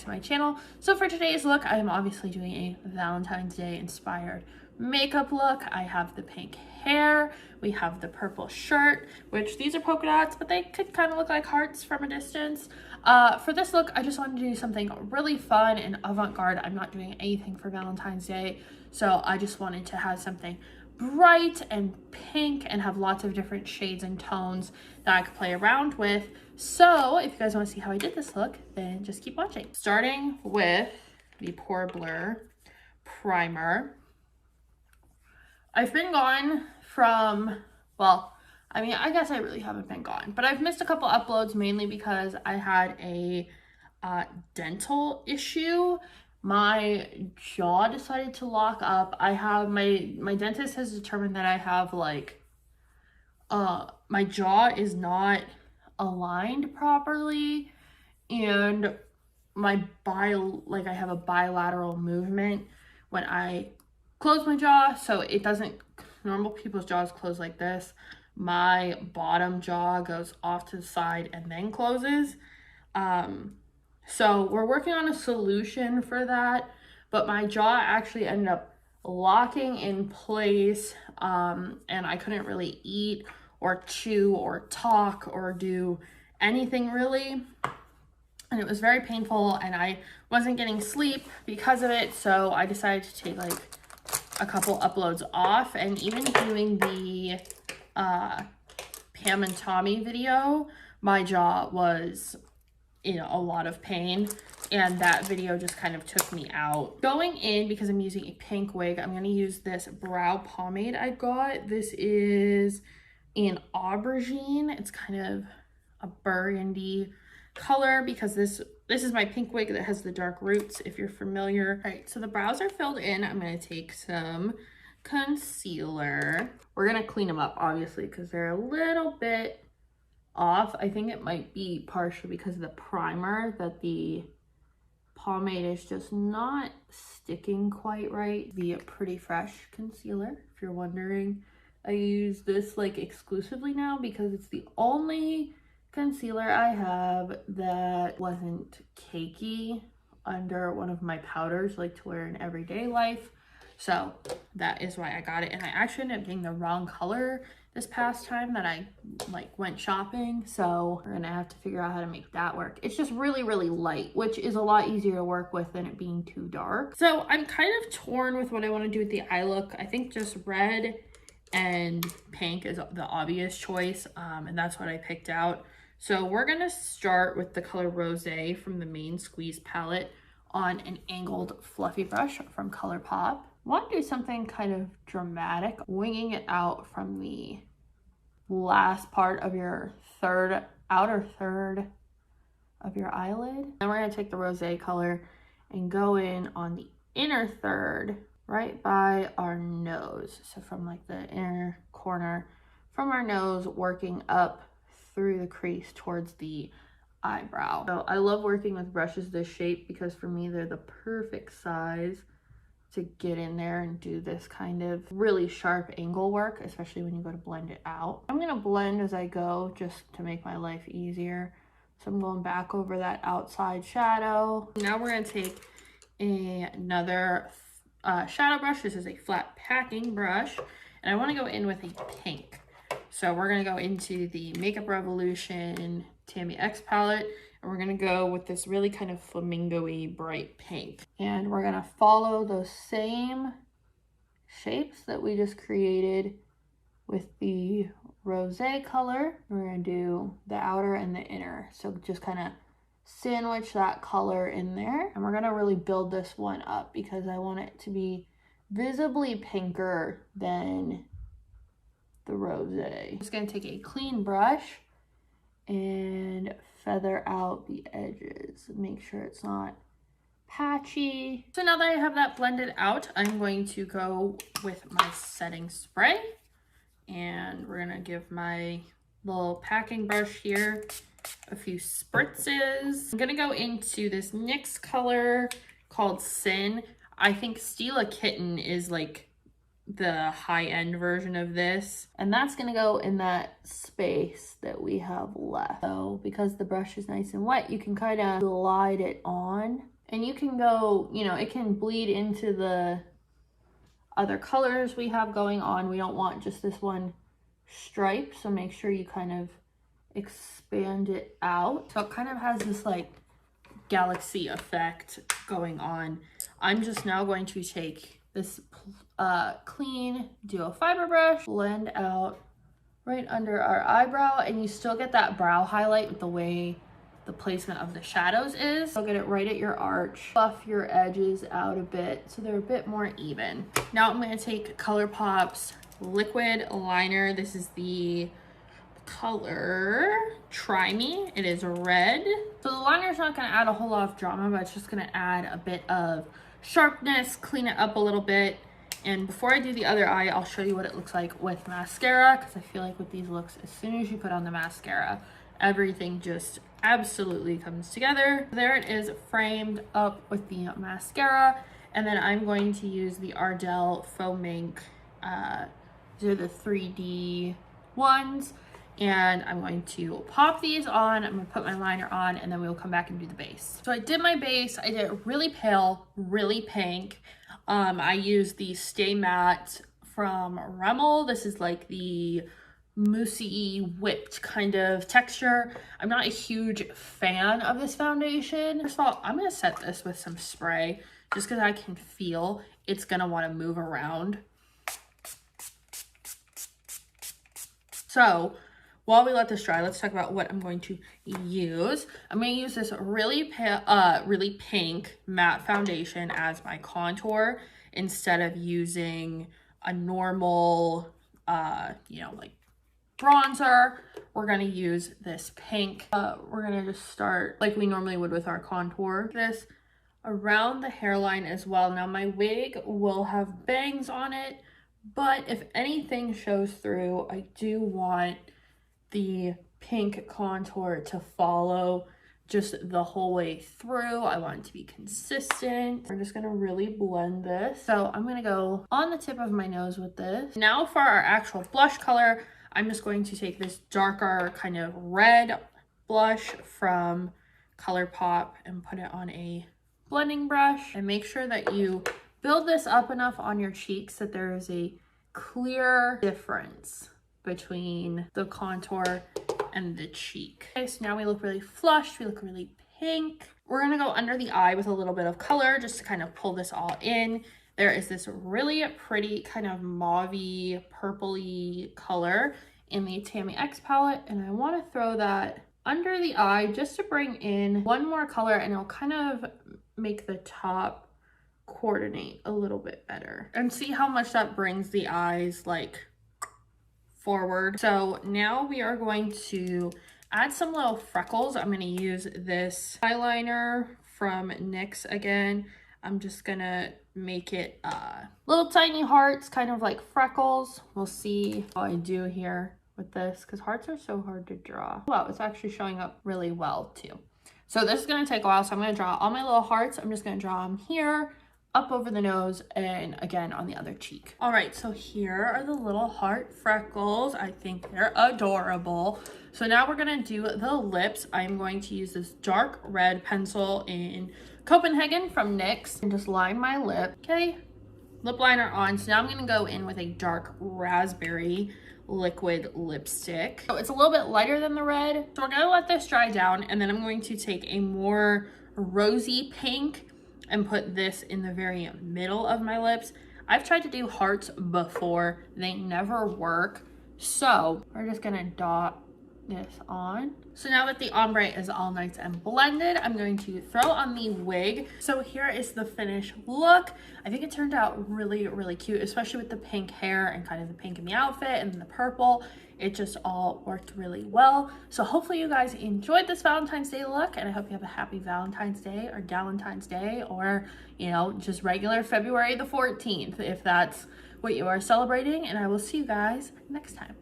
to my channel. So for today's look, I am obviously doing a Valentine's Day inspired makeup look. I have the pink hair, we have the purple shirt, which these are polka dots, but they could kind of look like hearts from a distance. For this look, I just wanted to do something really fun and avant-garde. I'm not doing anything for Valentine's Day, so I just wanted to have something bright and pink and have lots of different shades and tones that I could play around with. So if you guys want to see how I did this look, then just keep watching. Starting with the Pore Blur primer. I've been gone from, well, I mean, I guess I really haven't been gone, but I've missed a couple uploads mainly because I had a dental issue. My jaw decided to lock up. I have my dentist has determined that I have like my jaw is not aligned properly, and I have a bilateral movement when I close my jaw, so it doesn't, normal people's jaws close like this. My bottom jaw goes off to the side and then closes. So we're working on a solution for that, but my jaw actually ended up locking in place, and I couldn't really eat or chew or talk or do anything really. And it was very painful, and I wasn't getting sleep because of it, so I decided to take like a couple uploads off. And even doing the Pam and Tommy video, my jaw was in a lot of pain, and that video just kind of took me out. Going in, because I'm using a pink wig, I'm going to use this brow pomade I got. This is in aubergine. It's kind of a burgundy color because this is my pink wig that has the dark roots, if you're familiar. All right, so the brows are filled in. I'm going to take some concealer. We're going to clean them up, obviously, because they're a little bit off. I think it might be partially because of the primer, that the pomade is just not sticking quite right. The Pretty Fresh concealer, if you're wondering. I use this like exclusively now because it's the only concealer I have that wasn't cakey under one of my powders, like to wear in everyday life. So that is why I got it. And I actually ended up getting the wrong color this past time that I like went shopping, so we're gonna have to figure out how to make that work. It's just really, really light, which is a lot easier to work with than it being too dark. So I'm kind of torn with what I want to do with the eye look. I think just red and pink is the obvious choice, and that's what I picked out. So we're gonna start with the color Rosé from the main Squeeze palette on an angled fluffy brush from ColourPop. Want to do something kind of dramatic, winging it out from the last part of your outer third of your eyelid. Then we're gonna take the Rosé color and go in on the inner third, right by our nose. So from like the inner corner from our nose, working up through the crease towards the eyebrow. So I love working with brushes this shape because for me they're the perfect size to get in there and do this kind of really sharp angle work, especially when you go to blend it out. I'm gonna blend as I go just to make my life easier. So I'm going back over that outside shadow. Now we're gonna take another shadow brush. This is a flat packing brush, and I wanna go in with a pink. So we're gonna go into the Makeup Revolution Tammy X palette, and we're gonna go with this really kind of flamingo-y bright pink. And we're gonna follow those same shapes that we just created with the Rosé color. We're gonna do the outer and the inner. So just kind of sandwich that color in there. And we're gonna really build this one up because I want it to be visibly pinker than the Rosé. I'm just gonna take a clean brush and feather out the edges, make sure it's not patchy. So now that I have that blended out, I'm going to go with my setting spray, and we're gonna give my little packing brush here a few spritzes. I'm gonna go into this NYX color called Sin. I think Stila Kitten is like the high-end version of this. And that's gonna go in that space that we have left. So because the brush is nice and wet, you can kind of glide it on. And you can go, you know, it can bleed into the other colors we have going on. We don't want just this one stripe, so make sure you kind of expand it out. So it kind of has this like galaxy effect going on. I'm just now going to take this clean duo fiber brush, blend out right under our eyebrow, and you still get that brow highlight with the way the placement of the shadows is. So get it right at your arch, buff your edges out a bit so they're a bit more even. Now I'm going to take ColourPop's liquid liner. This is the color Try Me. It is red. So the liner is not going to add a whole lot of drama, but it's just going to add a bit of sharpness, clean it up a little bit. And before I do the other eye, I'll show you what it looks like with mascara, because I feel like with these looks, as soon as you put on the mascara, everything just absolutely comes together. There it is, framed up with the mascara. And then I'm going to use the Ardell Faux Mink. These are the 3D ones. And I'm going to pop these on, I'm gonna put my liner on, and then we'll come back and do the base. So I did my base, I did it really pale, really pink. I used the Stay Matte from Rimmel. This is like the moussey whipped kind of texture. I'm not a huge fan of this foundation. First of all, I'm gonna set this with some spray just because I can feel it's gonna wanna move around. So while we let this dry, let's talk about what I'm going to use. I'm going to use this really pink matte foundation as my contour instead of using a normal, you know, like bronzer. We're going to use this pink. We're going to just start like we normally would with our contour. This around the hairline as well. Now my wig will have bangs on it, but if anything shows through, I do want the pink contour to follow just the whole way through. I want it to be consistent. We're just gonna really blend this. So I'm gonna go on the tip of my nose with this. Now for our actual blush color, I'm just going to take this darker kind of red blush from ColourPop and put it on a blending brush, and make sure that you build this up enough on your cheeks that there is a clear difference between the contour and the cheek. Okay, so now we look really flushed, we look really pink. We're gonna go under the eye with a little bit of color just to kind of pull this all in. There is this really pretty kind of mauvey, purpley color in the Tammy X palette, and I want to throw that under the eye just to bring in one more color, and it'll kind of make the top coordinate a little bit better. And see how much that brings the eyes like forward. So now we are going to add some little freckles. I'm going to use this eyeliner from NYX again. I'm just going to make it little tiny hearts, kind of like freckles. We'll see how I do here with this because hearts are so hard to draw. Wow, it's actually showing up really well too. So this is going to take a while. So I'm going to draw all my little hearts. I'm just going to draw them here, up over the nose, and again on the other cheek. All right, so here are the little heart freckles. I think they're adorable. So now we're gonna do the lips. I'm going to use this dark red pencil in Copenhagen from NYX and just line my lip. Okay, lip liner on. So now I'm gonna go in with a dark raspberry liquid lipstick. So it's a little bit lighter than the red. So we're gonna let this dry down, and then I'm going to take a more rosy pink and put this in the very middle of my lips. I've tried to do hearts before, they never work. So we're just gonna dot this on. So now that the ombre is all nice and blended, I'm going to throw on the wig. So here is the finished look. I think it turned out really, really cute, especially with the pink hair and kind of the pink in the outfit and the purple. It just all worked really well. So hopefully you guys enjoyed this Valentine's Day look, and I hope you have a happy Valentine's Day or Galentine's Day, or, you know, just regular February the 14th, if that's what you are celebrating. And I will see you guys next time.